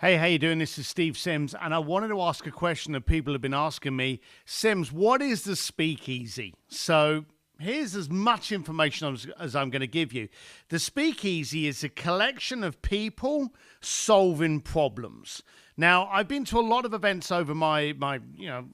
Hey, how you doing? This is Steve Sims, and I wanted to ask a question that people have been asking me. Sims, what is the Speakeasy? So here's as much information as I'm going to give you. The Speakeasy is a collection of people solving problems. Now, I've been to a lot of events over my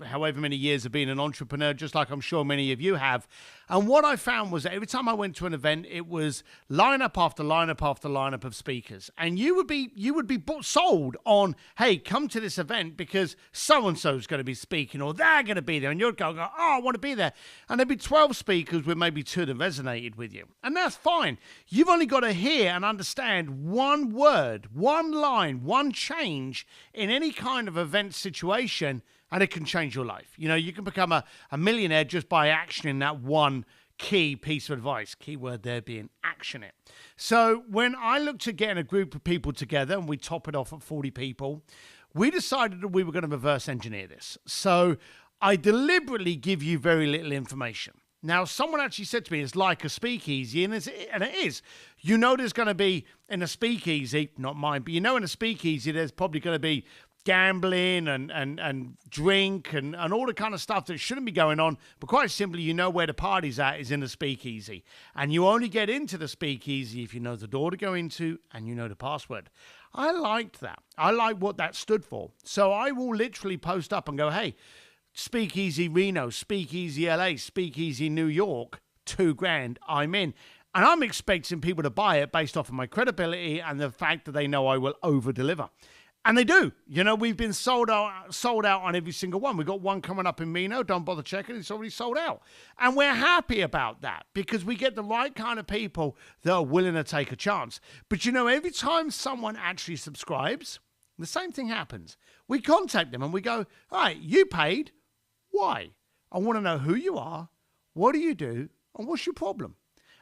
however many years of being an entrepreneur, just like I'm sure many of you have. And what I found was that every time I went to an event, it was lineup after lineup after lineup of speakers. And you would be sold on, hey, come to this event because so-and-so is going to be speaking or they're going to be there. And you're going, oh, I want to be there. And there'd be 12 speakers with maybe 2 that resonated with you. And that's fine. You've only got to hear and understand one word, one line, one change in any kind of event situation, and it can change your life. You know, you can become a millionaire just by actioning that one key piece of advice. Keyword there being action it. So when I looked at getting a group of people together and we top it off at 40 people, we decided that we were going to reverse engineer this. So I deliberately give you very little information. Now, someone actually said to me, it's like a speakeasy, and it is. You know there's going to be, in a speakeasy, not mine, but you know in a speakeasy there's probably going to be gambling and drink and all the kind of stuff that shouldn't be going on. But quite simply, you know where the party's at is in the speakeasy. And you only get into the speakeasy if you know the door to go into and you know the password. I liked that. I like what that stood for. So I will literally post up and go, hey, Speakeasy Reno, Speakeasy LA, Speakeasy New York, $2,000, I'm in. And I'm expecting people to buy it based off of my credibility and the fact that they know I will over-deliver. And they do. You know, we've been sold out on every single one. We've got one coming up in Reno. Don't bother checking. It's already sold out. And we're happy about that because we get the right kind of people that are willing to take a chance. But, you know, every time someone actually subscribes, the same thing happens. We contact them and we go, all right, you paid. Why? I want to know who you are, what do you do, and what's your problem?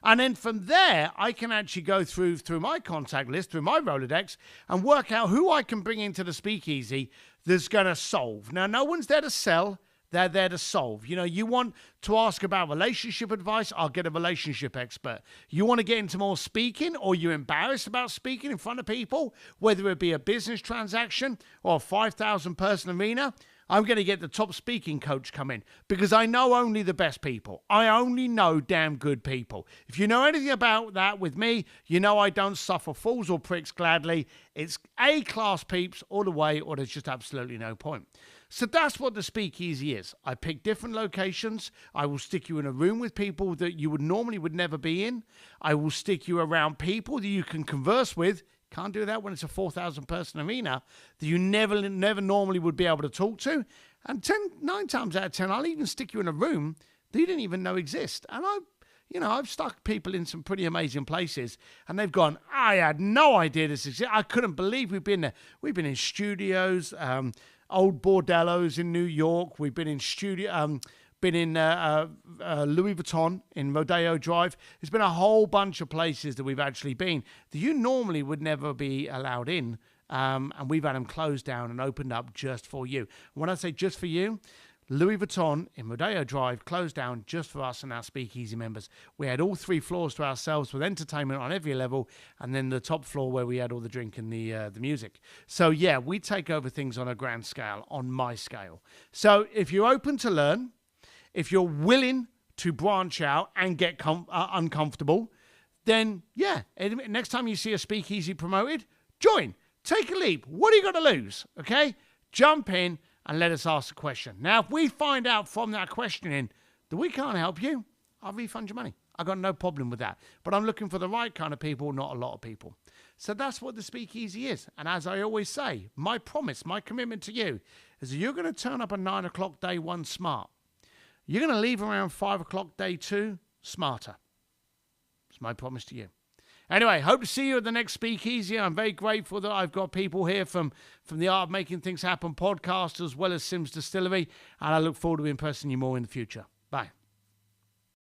And then from there, I can actually go through my contact list, through my Rolodex, and work out who I can bring into the Speakeasy that's going to solve. Now, no one's there to sell. They're there to solve. You know, you want to ask about relationship advice, I'll get a relationship expert. You want to get into more speaking, or you're embarrassed about speaking in front of people, whether it be a business transaction or a 5,000 person arena, I'm going to get the top speaking coach come in because I know only the best people. I only know damn good people. If you know anything about that with me, you know I don't suffer fools or pricks gladly. It's A-class peeps all the way, or there's just absolutely no point. So that's what the Speakeasy is. I pick different locations. I will stick you in a room with people that you would never be in. I will stick you around people that you can converse with. Can't do that when it's a 4,000 person arena that you never normally would be able to talk to. And 9 times out of 10, I'll even stick you in a room that you didn't even know exist. And I've stuck people in some pretty amazing places and they've gone, I had no idea this existed. I couldn't believe we've been there. We've been in studios, old bordellos in New York. We've been in Louis Vuitton in Rodeo Drive. There's been a whole bunch of places that we've actually been that you normally would never be allowed in. And we've had them closed down and opened up just for you. When I say just for you, Louis Vuitton in Rodeo Drive closed down just for us and our Speakeasy members. We had all 3 floors to ourselves with entertainment on every level, and then the top floor where we had all the drink and the music. So yeah, we take over things on a grand scale, on my scale. So if you're open to learn, if you're willing to branch out and get uncomfortable, then yeah, next time you see a Speakeasy promoted, join, take a leap. What do you got to lose? Okay, jump in and let us ask a question. Now, if we find out from that questioning that we can't help you, I'll refund your money. I got no problem with that. But I'm looking for the right kind of people, not a lot of people. So that's what the Speakeasy is. And as I always say, my promise, my commitment to you is that you're going to turn up at 9 o'clock day 1 smart. You're going to leave around 5 o'clock day 2 smarter. It's my promise to you. Anyway, hope to see you at the next Speakeasy. I'm very grateful that I've got people here from the Art of Making Things Happen podcast as well as Sims Distillery. And I look forward to impressing you more in the future. Bye.